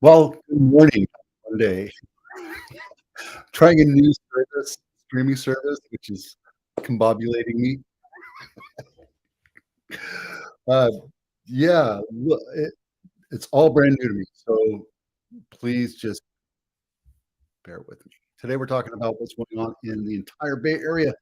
Well, good morning. Monday. Trying a new service, streaming service, which is combobulating me. Uh, yeah, it's all brand new to me, so please just bear with me. Today, we're talking about what's going on in the entire Bay Area,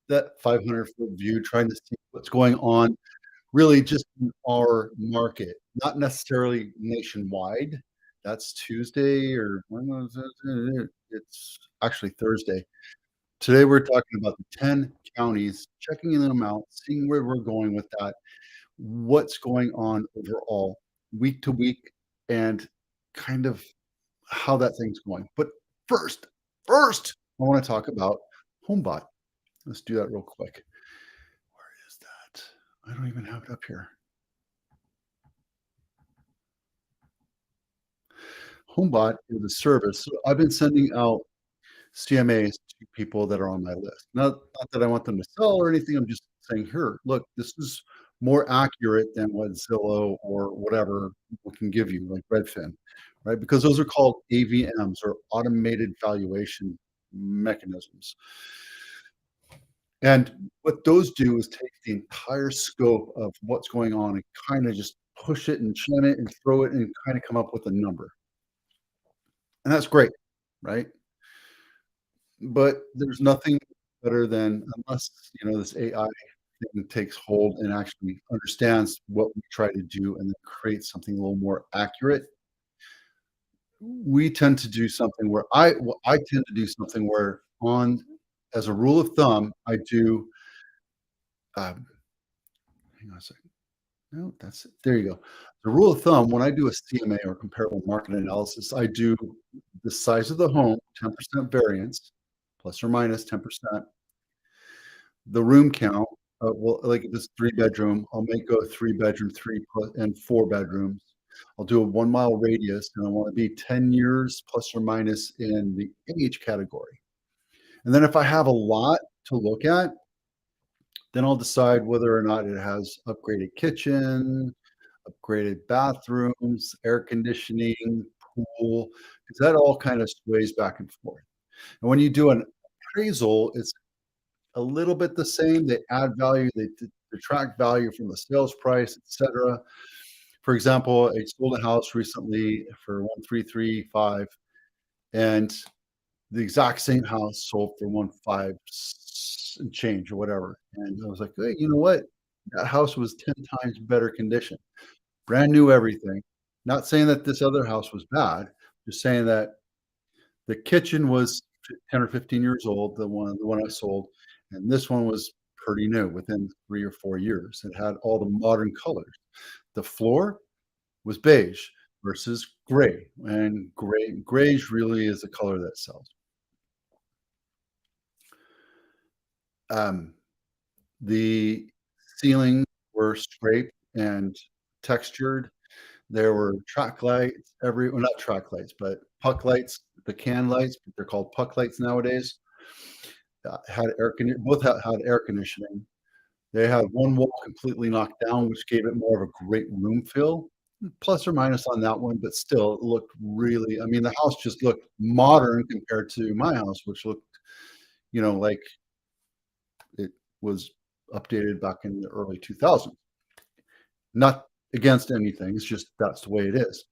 that 500-foot view, trying to see what's going on really just in our market, not necessarily nationwide. That's Tuesday or when was it? It's actually Thursday. Today, we're talking about the 10 counties, checking them out, seeing where we're going with that, what's going on overall week to week, and kind of how that thing's going. But first, first, I want to talk about HomeBot. Let's do that real quick. Where is that? I don't even have it up here. HomeBot is a service. So I've been sending out CMAs to people that are on my list. Not that I want them to sell or anything. I'm just saying, here, look, this is more accurate than what Zillow or whatever people can give you, like Redfin, right? Because those are called AVMs or automated valuation mechanisms. And what those do is take the entire scope of what's going on and kind of just push it and jam it and throw it and kind of come up with a number. And that's great, right? But there's nothing better than unless, this AI thing takes hold and actually understands what we try to do and then create something a little more accurate. We tend to do something where I tend to do something where on as a rule of thumb, I do, um, hang on a second. No, that's it. There you go. The rule of thumb, when I do a CMA or comparable market analysis, I do the size of the home, 10% variance, plus or minus 10%. The room count, well, like if it's 3 bedroom, I'll make go 3 bedroom, and 4 bedrooms. I'll do a 1 mile radius, and I want to be 10 years plus or minus in the age category. And then if I have a lot to look at, then I'll decide whether or not it has upgraded kitchen, upgraded bathrooms, air conditioning, pool, because that all kind of sways back and forth. And when you do an appraisal, it's a little bit the same. They add value, they detract value from the sales price, etc. For example, I sold a house recently for 1,335, and the exact same house sold for 1,500 and change or whatever. And I was like, hey, you know what? That house was 10 times better condition, brand new everything. Not saying that this other house was bad, just saying that the kitchen was 10 or 15 years old, the one I sold, and this one was pretty new within 3 or 4 years. It had all the modern colors. The floor was beige versus gray, and grayish really is the color that sells. Um, the ceilings were scraped and textured. There were track lights well, not track lights, but puck lights, the can lights, but they're called puck lights nowadays. Had both had air conditioning. They had one wall completely knocked down, which gave it more of a great room feel. Plus or minus on that one, but still, it looked really, I mean, the house just looked modern compared to my house, which looked, like it was updated back in the early 2000s. Not against anything, it's just that's the way it is.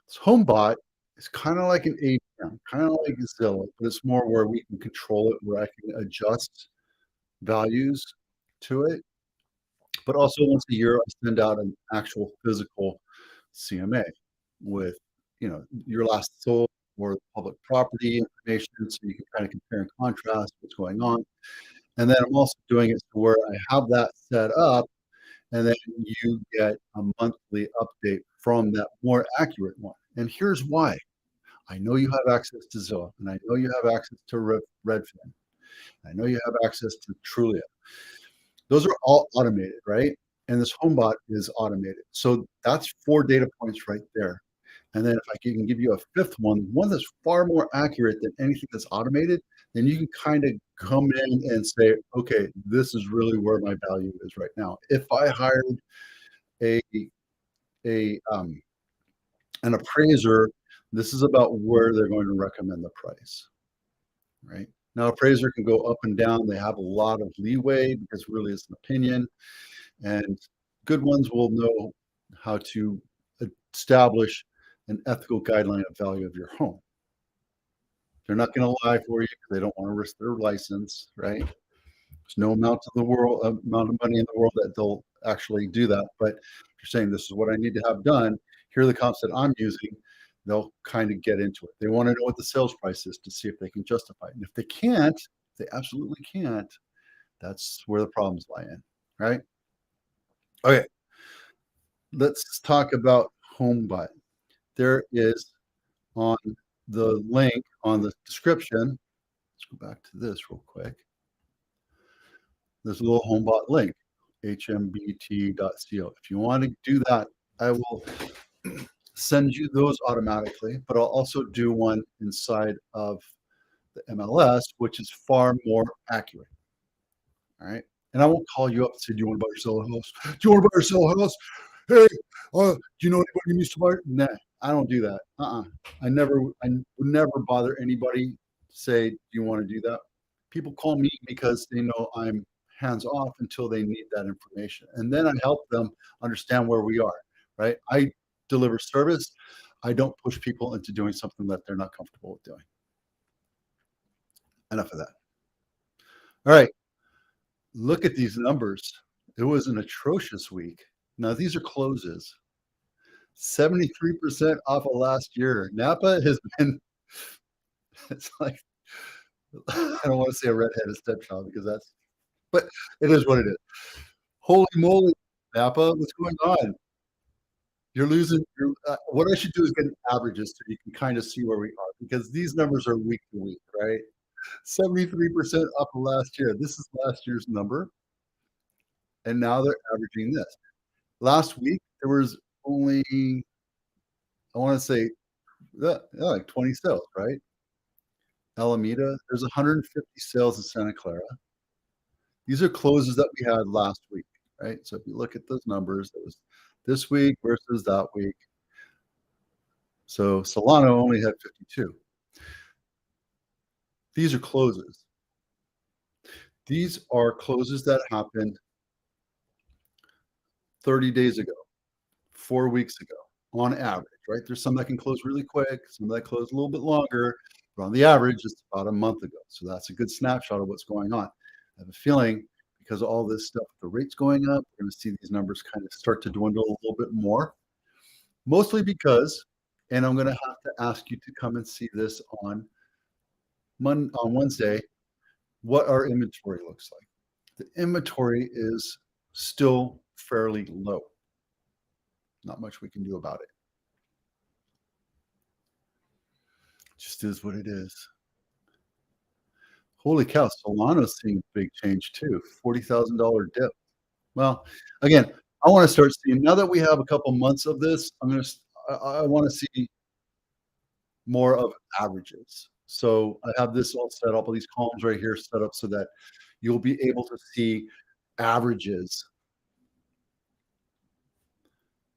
This HomeBot is kinda like an ATM, kinda like Zillow, but it's more where we can control it, where I can adjust values to it. But also once a year, I send out an actual physical CMA with, your last sold or public property information, so you can kinda compare and contrast what's going on. And then I'm also doing it to where I have that set up, and then you get a monthly update from that more accurate one. And here's why. I know you have access to Zillow, and I know you have access to Redfin. I know you have access to Trulia. Those are all automated, right? And this HomeBot is automated. So that's 4 data points right there. And then if I can give you a fifth one that's far more accurate than anything that's automated, then you can kinda come in and say, "Okay, this is really where my value is right now." If I hired a a, an appraiser This is about where they're going to recommend the price, right? Now, appraiser can go up and down. They have a lot of leeway because really it's an opinion, and good ones will know how to establish an ethical guideline of value of your home. They're not going to lie for you because they don't want to risk their license, right? There's no amount of money in the world that they'll actually do that. But if you're saying this is what I need to have done, here are the comps that I'm using, they'll kind of get into it. They want to know what the sales price is to see if they can justify it. And if they can't, if they absolutely can't, that's where the problems lie in, right? Okay, let's talk about home buying. There is on the link on the description, let's go back to this real quick. There's a little HomeBot link, hmbt.co. If you want to do that, I will send you those automatically, but I'll also do one inside of the MLS, which is far more accurate. All right. And I won't call you up and say, do you want to buy or sell a house? Do you want to buy or sell a house? Hey, do you know anybody who needs to buy? Nah, I don't do that. I would never bother anybody say, do you want to do that? People call me because they know I'm hands off until they need that information. And then I help them understand where we are, right? I deliver service. I don't push people into doing something that they're not comfortable with doing. Enough of that. All right. Look at these numbers. It was an atrocious week. Now, these are closes. 73% off of last year. Napa has been, it's like, I don't want to say a redheaded stepchild because that's, but it is what it is. Holy moly, Napa, what's going on? You're losing. What I should do is get averages so you can kind of see where we are because these numbers are week to week, right? 73% up from last year. This is last year's number, and now they're averaging this. Last week there was only, I want to say, like 20 sales, right? Alameda, there's 150 sales in Santa Clara. These are closes that we had last week, right? So if you look at those numbers, it was this week versus that week. So Solano only had 52. These are closes. These are closes that happened 30 days ago, 4 weeks ago, on average, right? There's some that can close really quick, some that close a little bit longer, but on the average, it's about a month ago. So that's a good snapshot of what's going on. I have a feeling because of all this stuff, the rates going up, we're going to see these numbers kind of start to dwindle a little bit more. Mostly because, and I'm going to have to ask you to come and see this on Wednesday, what our inventory looks like. The inventory is still fairly low. Not much we can do about it. Just is what it is. Holy cow, Solana's seeing a big change too. $40,000 dip. Well, again, I want to start seeing now that we have a couple months of this. I want to see more of averages. So I have this all set up, all these columns right here set up so that you'll be able to see averages.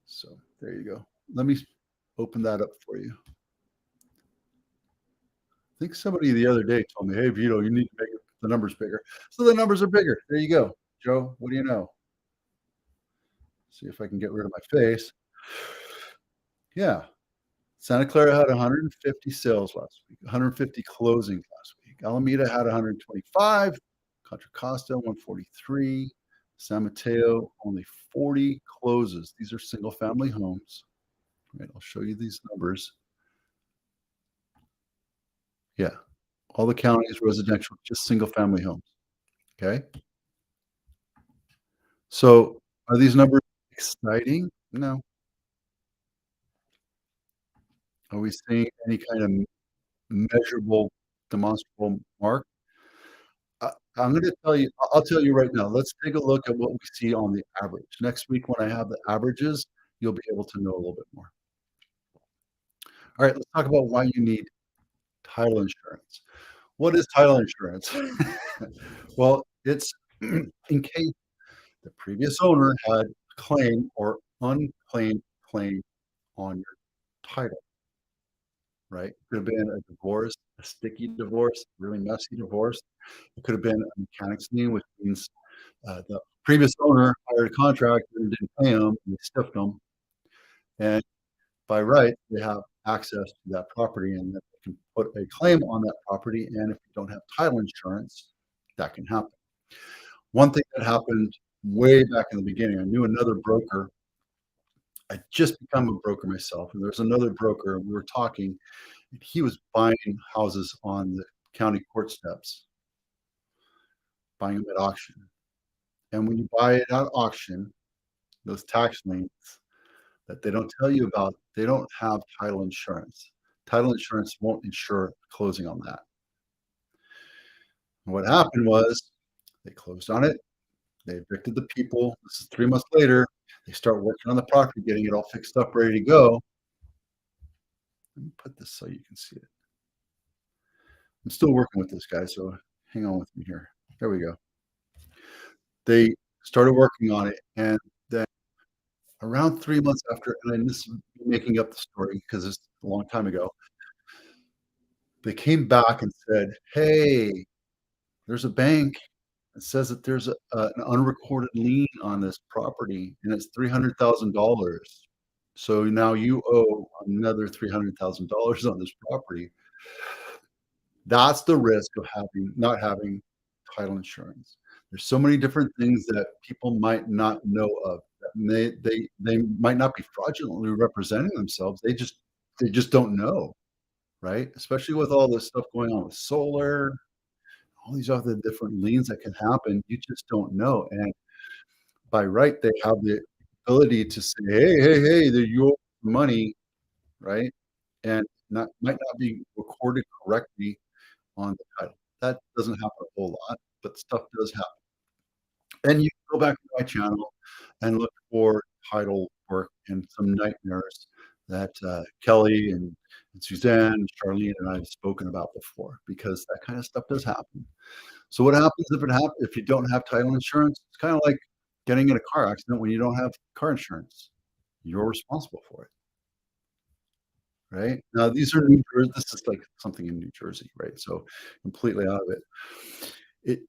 So there you go. Let me open that up for you. I think somebody the other day told me, hey, Vito, you need to make the numbers bigger. So the numbers are bigger. There you go. Joe, what do you know? See if I can get rid of my face. Yeah. Santa Clara had 150 sales last week, 150 closings last week. Alameda had 125, Contra Costa 143, San Mateo only 40 closes. These are single family homes. Right, I'll show you these numbers. Yeah, all the counties residential, just single family homes. Okay. So are these numbers exciting? No. Are we seeing any kind of measurable, demonstrable mark? I'm going to tell you, I'll tell you right now, let's take a look at what we see on the average. Next week, when I have the averages, you'll be able to know a little bit more. All right, let's talk about why you need title insurance. What is title insurance? Well, it's in case the previous owner had a claim or unclaimed claim on your title. right? It could have been a divorce, a sticky divorce, really messy divorce. It could have been a mechanics lien, which means the previous owner hired a contractor and didn't pay him, and they stiffed him. And by right, they have access to that property and that they can put a claim on that property. And if you don't have title insurance, that can happen. One thing that happened way back in the beginning, I knew another broker. I just become a broker myself, and there's another broker, and we were talking, and he was buying houses on the county court steps, buying them at auction. And when you buy it at auction, those tax liens that they don't tell you about, they don't have title insurance. Title insurance won't insure closing on that. And what happened was they closed on it. They evicted the people. This is 3 months later. They start working on the property, getting it all fixed up, ready to go. Let me put this so you can see it. I'm still working with this guy, so hang on with me here. There we go. They started working on it, and then around 3 months after, and this is making up the story because it's a long time ago, they came back and said, "Hey, there's a bank that says that there's an unrecorded lien on this property, and it's $300,000. So now you owe another $300,000 on this property." That's the risk of not having title insurance. There's so many different things that people might not know of. That they might not be fraudulently representing themselves. They just don't know, right? Especially with all this stuff going on with solar, all these other different liens that can happen. You just don't know. And by right, they have the ability to say, "Hey, hey, hey, you owe money," right? And might not be recorded correctly on the title. That doesn't happen a whole lot, but stuff does happen. And you can go back to my channel and look for title work and some nightmares that Kelly and Suzanne and Charlene and I have spoken about before, because that kind of stuff does happen. So what happens if you don't have title insurance? It's kind of like getting in a car accident when you don't have car insurance. You're responsible for it, right? Now these are New Jersey. This is like something in New Jersey, right? So completely out of it. It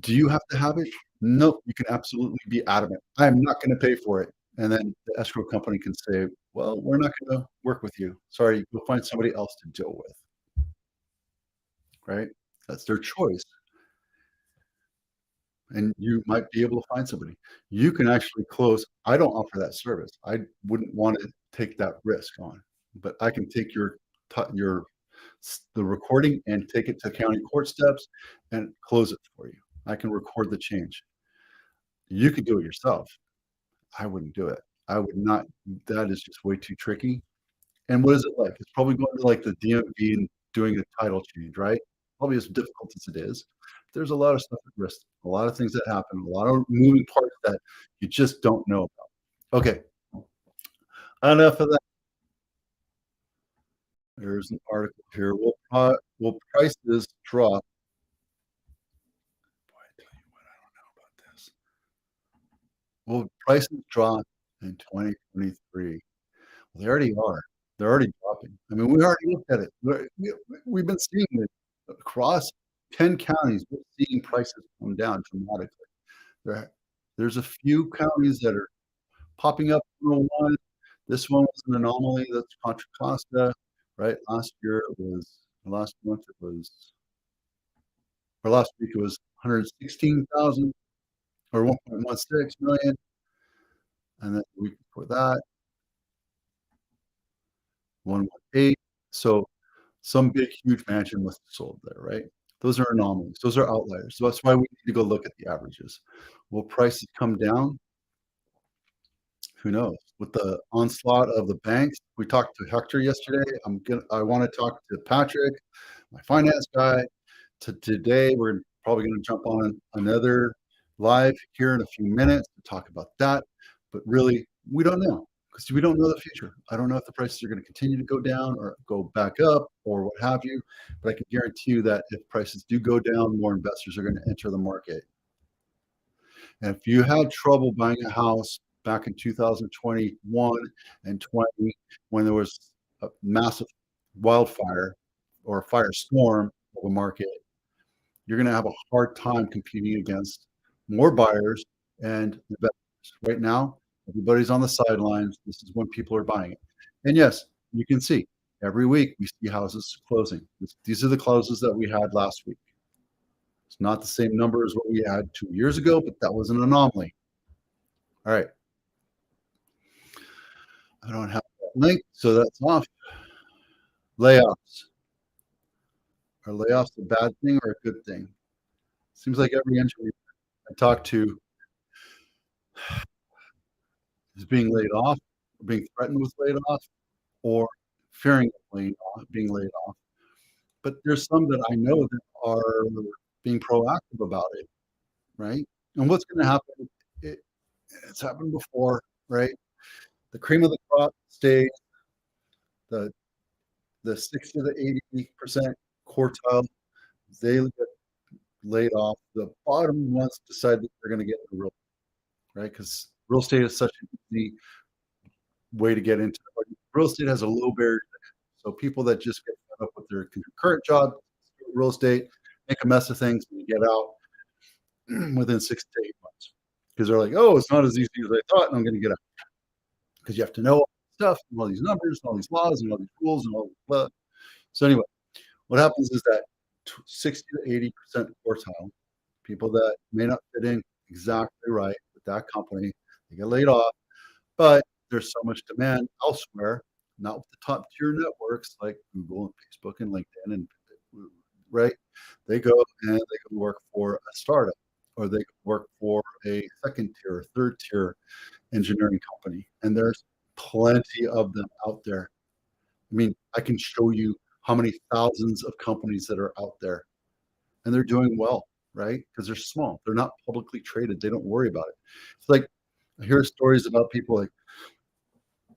Do you have to have it? No, you can absolutely be adamant. "I'm not gonna pay for it." And then the escrow company can say, "Well, we're not gonna work with you. Sorry, you'll find somebody else to deal with." Right? That's their choice, and you might be able to find somebody. You can actually close. I don't offer that service. I wouldn't wanna take that risk on, but I can take the recording and take it to county court steps and close it for you. I can record the change. You could do it yourself. I wouldn't do it. I would not. That is just way too tricky. And what is it like? It's probably going to, like, the DMV and doing a title change, right? Probably as difficult as it is. There's a lot of stuff at risk, a lot of things that happen, a lot of moving parts that you just don't know about. Okay, enough of that. There's an article here. Will prices drop? Boy, I tell you what, I don't know about this. Will prices drop in 2023? Well, they already are. They're already dropping. I mean, we already looked at it. We've been seeing it across 10 counties. We're seeing prices come down dramatically. There there's a few counties that are popping up little one. This one was an anomaly. That's Contra Costa, right? Last month it was, or last week it was 116,000 or 1.16 million, and then the week before that, 118. So some big, huge mansion was sold there, right? Those are anomalies. Those are outliers. So that's why we need to go look at the averages. Will prices come down? Who knows? With the onslaught of the banks, we talked to Hector yesterday. I want to talk to Patrick, my finance guy. Today, we're probably going to jump on another live here in a few minutes to talk about that. But really, we don't know, because we don't know the future. I don't know if the prices are going to continue to go down or go back up or what have you. But I can guarantee you that if prices do go down, more investors are going to enter the market. And if you had trouble buying a house back in 2021 and 20, when there was a massive wildfire or firestorm of a market, you're gonna have a hard time competing against more buyers and investors. Right now, everybody's on the sidelines. This is when people are buying it. And yes, you can see every week we see houses closing. These are the closes that we had last week. It's not the same number as what we had 2 years ago, but that was an anomaly. All right. I don't have that link, so that's off. Layoffs. Are layoffs a bad thing or a good thing? Seems like every engineer I talk to is being laid off, being threatened with laid off, or fearing being laid off. But there's some that I know that are being proactive about it, right? And what's going to happen? It, it's happened before, right? The cream of the crop stays, the 60 to 80% quartile, they get laid off. The bottom ones decide that they're going to get the real, right? Because real estate is such an easy way to get into it. Real estate has a low barrier. So people that just get fed up with their current job, real estate, make a mess of things, and you get out within 6 to 8 months because they're like, oh, it's not as easy as I thought, and I'm going to get out because you have to know all this stuff and all these numbers and all these laws and all these rules and all that. So anyway, what happens is that 60 to 80% quartile, people that may not fit in exactly right with that company, they get laid off, but there's so much demand elsewhere, not with the top tier networks like Google and Facebook and LinkedIn and right. They go and they go work for a startup or they work for a second tier, third tier engineering company. And there's plenty of them out there. I mean, I can show you how many thousands of companies that are out there and they're doing well, right? Because they're small. They're not publicly traded. They don't worry about it. It's like I hear stories about people like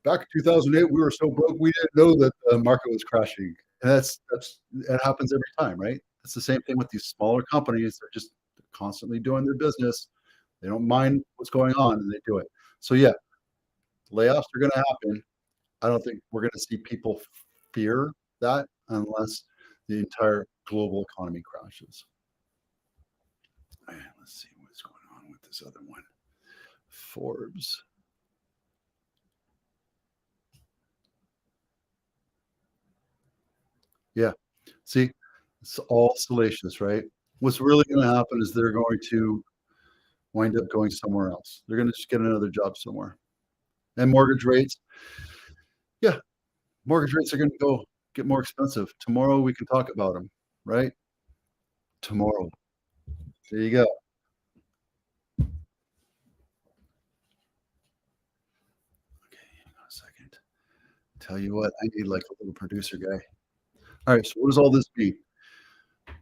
back in 2008, we were so broke we didn't know that the market was crashing. And that happens every time, right? It's the same thing with these smaller companies. They're just constantly doing their business. They don't mind what's going on and they do it. So yeah, layoffs are going to happen. I don't think we're going to see people fear that unless the entire global economy crashes. Let's see what's going on with this other one. Forbes. Yeah. See, it's all salacious, right? What's really going to happen is they're going to wind up going somewhere else. They're going to just get another job somewhere. And mortgage rates, yeah, mortgage rates are going to go get more expensive. Tomorrow we can talk about them, right? Tomorrow. There you go. Okay, hang on a second. Tell you what, I need like a little producer guy. All right, so what does all this mean?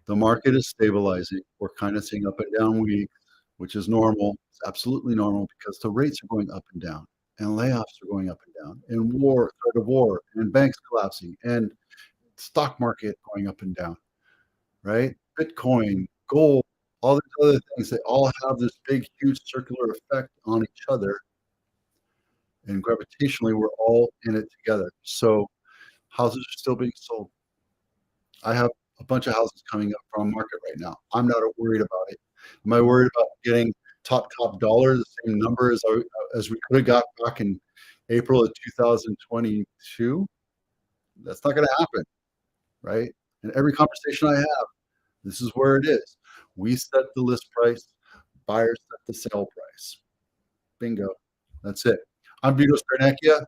The market is stabilizing. We're kind of seeing up and down weeks, which is normal. It's absolutely normal because the rates are going up and down, and layoffs are going up and down, and threat of war, and banks collapsing, and stock market going up and down, right? Bitcoin, gold, all these other things, they all have this big, huge circular effect on each other. And gravitationally, we're all in it together. So houses are still being sold. I have a bunch of houses coming up from market right now. I'm not worried about it. Am I worried about getting top dollar, the same number as we could have got back in April of 2022? That's not going to happen, right? And every conversation I have, this is where it is. We set the list price, buyers set the sale price. Bingo. That's it. I'm Vito Scarnecchia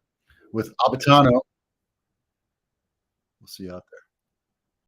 with Abitano. We'll see you out there.